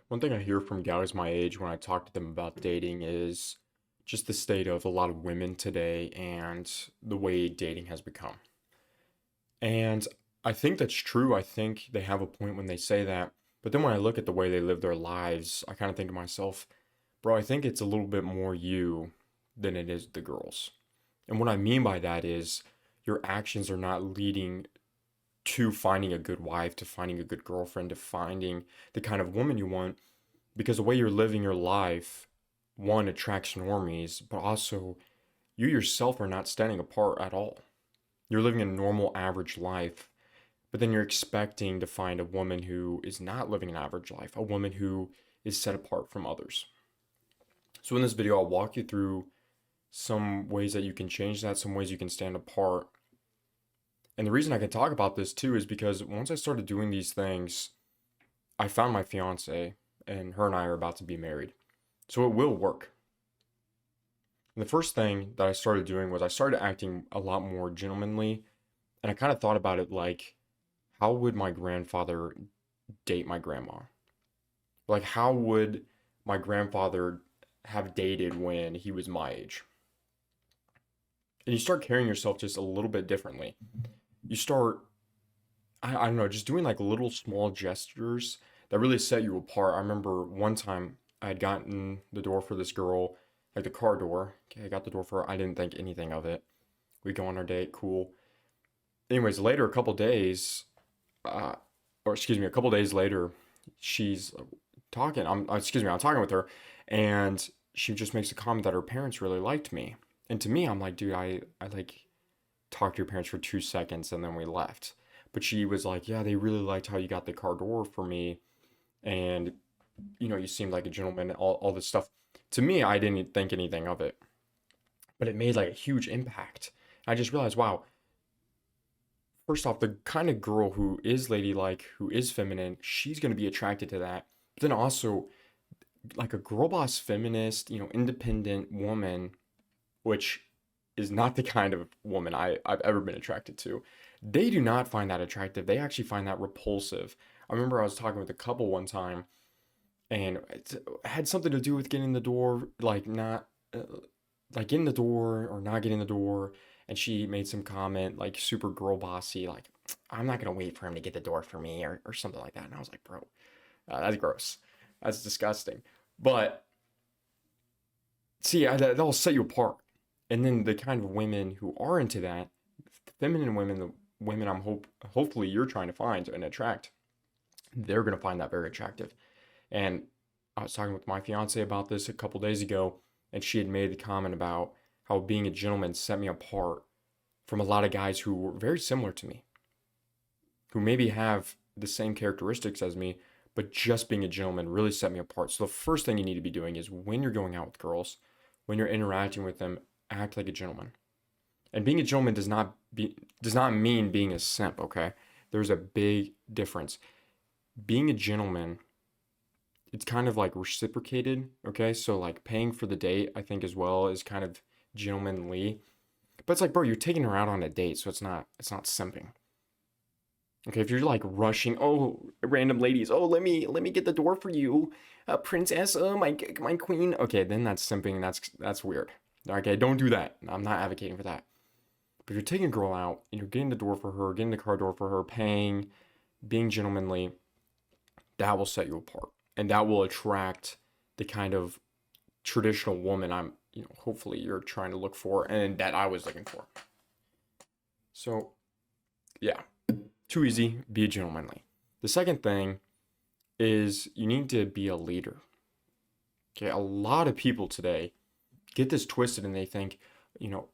One thing I hear from guys my age when I talk to them about dating is just the state of a lot of women today and the way dating has become. And I think that's true. I think they have a point when they say that. But then when I look at the way they live their lives, I kind of think to myself, bro, I think it's a little bit more you than it is the girls. And what I mean by that is your actions are not leading to finding a good wife, to finding a good girlfriend, to finding the kind of woman you want, because the way you're living your life, one, attracts normies, but also you yourself are not standing apart at all. You're living a normal, average life, but then you're expecting to find a woman who is not living an average life, a woman who is set apart from others. So, in this video, I'll walk you through some ways that you can change that, some ways you can stand apart. And the reason I can talk about this too is because once I started doing these things, I found my fiance, and her and I are about to be married. So it will work. And the first thing that I started doing was I started acting a lot more gentlemanly. And I kind of thought about it like, how would my grandfather date my grandma? Like, how would my grandfather have dated when he was my age? And you start carrying yourself just a little bit differently. You start, I don't know, just doing like little small gestures that really set you apart. I remember one time I had gotten the door for this girl, like the car door. Okay, I got the door for her. I didn't think anything of it. We go on our date, cool. Anyways, later, a couple days, uh, or excuse me, a couple days later, she's talking. I'm talking with her, and she just makes a comment that her parents really liked me. And to me, I'm like, dude, I like talked to your parents for 2 seconds and then we left. But she was like, yeah, they really liked how you got the car door for me. And, you seemed like a gentleman, all this stuff. To me, I didn't think anything of it, but it made like a huge impact. I just realized, wow, first off, the kind of girl who is ladylike, who is feminine, she's going to be attracted to that. But then also, like a girl boss feminist, independent woman, which is not the kind of woman I've ever been attracted to. They do not find that attractive. They actually find that repulsive. I remember I was talking with a couple one time, and it had something to do with getting the door, like not, like getting the door or not getting the door. And she made some comment, like super girl bossy, like, I'm not going to wait for him to get the door for me or something like that. And I was like, bro, that's gross. That's disgusting. But see, that'll set you apart. And then the kind of women who are into that, feminine women, the women hopefully you're trying to find and attract, they're gonna find that very attractive. And I was talking with my fiance about this a couple days ago, and she had made the comment about how being a gentleman set me apart from a lot of guys who were very similar to me, who maybe have the same characteristics as me, but just being a gentleman really set me apart. So the first thing you need to be doing is when you're going out with girls, when you're interacting with them, act like a gentleman. And being a gentleman does not mean being a simp, okay? There's a big difference. Being a gentleman, it's kind of like reciprocated, okay? So like paying for the date, I think as well is kind of gentlemanly. But it's like, bro, you're taking her out on a date, so it's not simping. Okay, if you're like rushing, oh, random ladies, oh, let me get the door for you, princess, oh my queen. Okay, then that's simping. That's weird. Okay, don't do that. I'm not advocating for that. But if you're taking a girl out and you're getting the door for her, getting the car door for her, paying, being gentlemanly, that will set you apart, and that will attract the kind of traditional woman hopefully you're trying to look for, and that I was looking for. So yeah, too easy. Be gentlemanly. The second thing is you need to be a leader. Okay, a lot of people today get this twisted and they think, you know,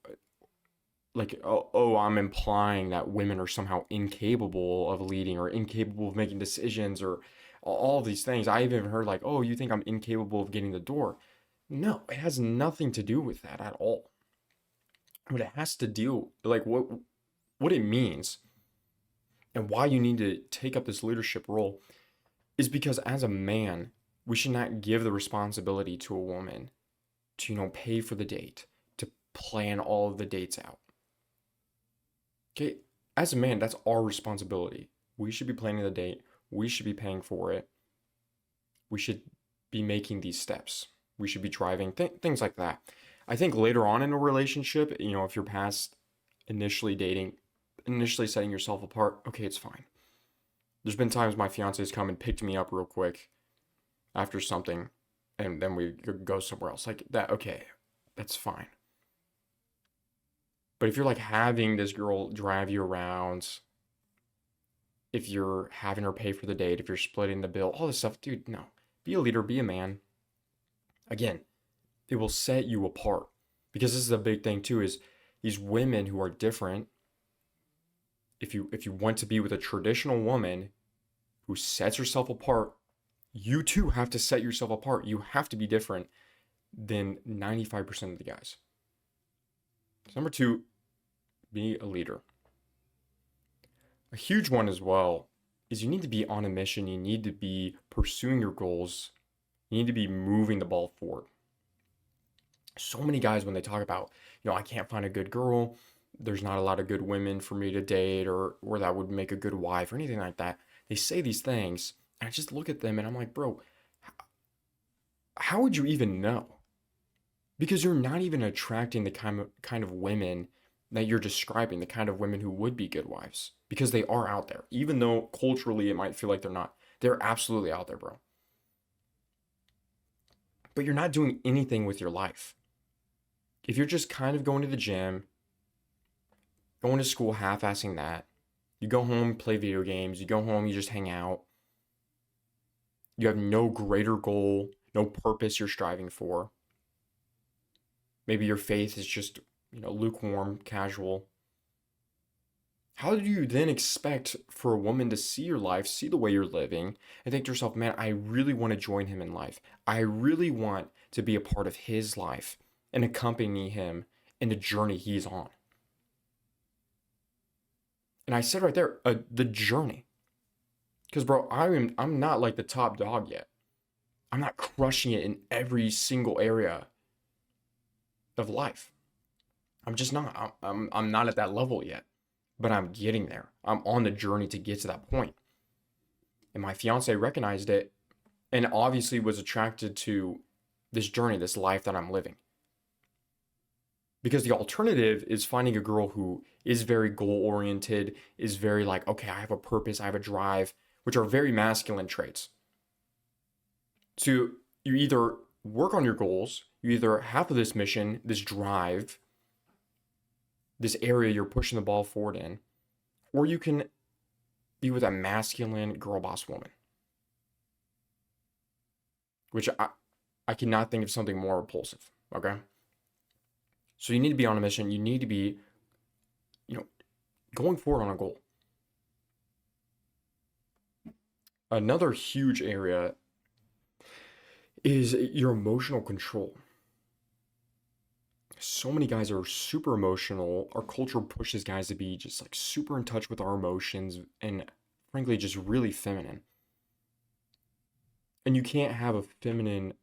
like, oh, I'm implying that women are somehow incapable of leading or incapable of making decisions or all of these things. I even heard like, oh, you think I'm incapable of getting the door? No, it has nothing to do with that at all. What it has to do, like what it means and why you need to take up this leadership role is because as a man, we should not give the responsibility to a woman to, pay for the date, to plan all of the dates out. Okay, as a man, that's our responsibility. We should be planning the date. We should be paying for it. we should be making these steps. We should be driving things like that. I think later on in a relationship, if you're past initially dating, initially setting yourself apart, okay, it's fine. There's been times my fiance's come and picked me up real quick after something, and then we go somewhere else. Like that, okay, that's fine. But if you're like having this girl drive you around, if you're having her pay for the date, if you're splitting the bill, all this stuff, dude, no. Be a leader, be a man. Again, it will set you apart. Because this is a big thing too, is these women who are different. If you want to be with a traditional woman who sets herself apart, you too have to set yourself apart. You have to be different than 95% of the guys. So number 2, be a leader. A huge one as well is you need to be on a mission. You need to be pursuing your goals. You need to be moving the ball forward. So many guys, when they talk about, I can't find a good girl, there's not a lot of good women for me to date, or that would make a good wife or anything like that. They say these things, and I just look at them and I'm like, bro, how would you even know? Because you're not even attracting the kind of women that you're describing, the kind of women who would be good wives, because they are out there. Even though culturally it might feel like they're not, they're absolutely out there, bro. But you're not doing anything with your life. If you're just kind of going to the gym, going to school, half-assing that, you go home, play video games, you go home, you just hang out, you have no greater goal, no purpose you're striving for. Maybe your faith is just, lukewarm, casual. How do you then expect for a woman to see your life, see the way you're living, and think to yourself, man, I really want to join him in life. I really want to be a part of his life and accompany him in the journey he's on. And I said right there, the journey. Because, bro, I'm not like the top dog yet. I'm not crushing it in every single area of life. I'm just not. I'm not at that level yet. But I'm getting there. I'm on the journey to get to that point. And my fiance recognized it and obviously was attracted to this journey, this life that I'm living. Because the alternative is finding a girl who is very goal oriented, is very like, okay, I have a purpose, I have a drive, which are very masculine traits. So you either work on your goals, you either have this mission, this drive, this area you're pushing the ball forward in, or you can be with a masculine girl boss woman. Which I cannot think of something more repulsive, okay? So you need to be on a mission. You need to be, going forward on a goal. Another huge area is your emotional control. So many guys are super emotional. Our culture pushes guys to be just like super in touch with our emotions and frankly just really feminine. And you can't have a feminine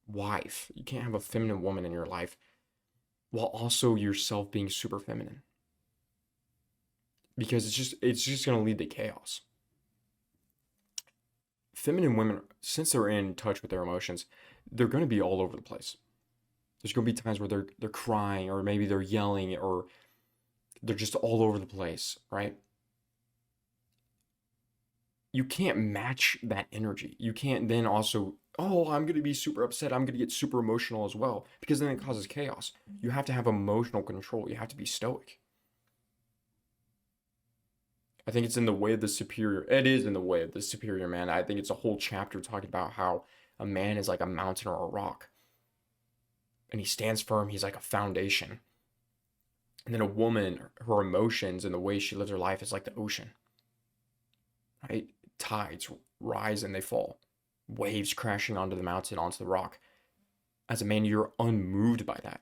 wife. You can't have a feminine woman in your life while also yourself being super feminine. Because it's just going to lead to chaos. Feminine women, since they're in touch with their emotions, they're going to be all over the place. There's going to be times where they're crying, or maybe they're yelling, or they're just all over the place, right? You can't match that energy. You can't then also, oh, I'm going to be super upset. I'm going to get super emotional as well, because then it causes chaos. You have to have emotional control. You have to be stoic. I think it's in the way of the superior. It is in the way of the superior man. I think it's a whole chapter talking about how a man is like a mountain or a rock. And he stands firm. He's like a foundation. And then a woman, her emotions and the way she lives her life is like the ocean. Right? Tides rise and they fall. Waves crashing onto the mountain, onto the rock. As a man, you're unmoved by that.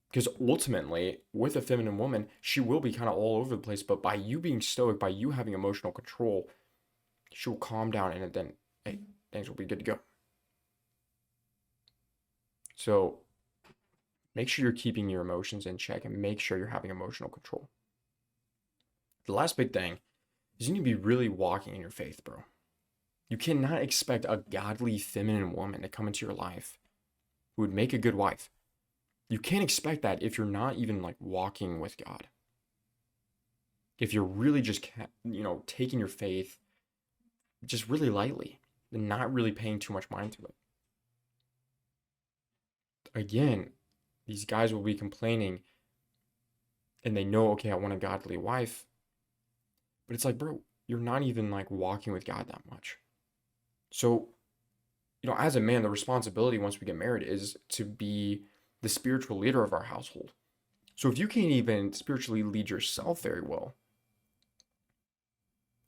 Because ultimately, with a feminine woman, she will be kind of all over the place. But by you being stoic, by you having emotional control, she will calm down and then, hey, things will be good to go. So make sure you're keeping your emotions in check and make sure you're having emotional control. The last big thing is you need to be really walking in your faith, bro. You cannot expect a godly feminine woman to come into your life who would make a good wife. You can't expect that if you're not even like walking with God. If you're really just, taking your faith just really lightly and not really paying too much mind to it. Again, these guys will be complaining and they know, okay, I want a godly wife. But it's like, bro, you're not even like walking with God that much. So, as a man, the responsibility once we get married is to be the spiritual leader of our household. So if you can't even spiritually lead yourself very well,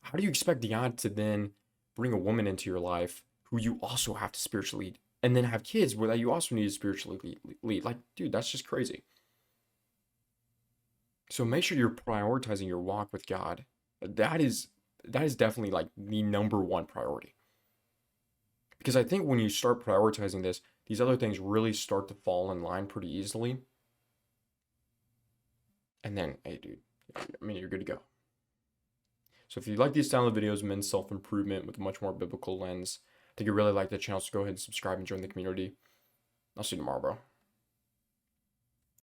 how do you expect God to then bring a woman into your life who you also have to spiritually lead and then have kids where that you also need to spiritually lead? Like, dude, that's just crazy. So make sure you're prioritizing your walk with God. That is definitely like the number one priority. Because I think when you start prioritizing this, these other things really start to fall in line pretty easily. And then, hey, dude, you're good to go. So if you like these style of videos, men's self-improvement with a much more biblical lens, I think you really like the channel, so go ahead and subscribe and join the community. I'll see you tomorrow, bro.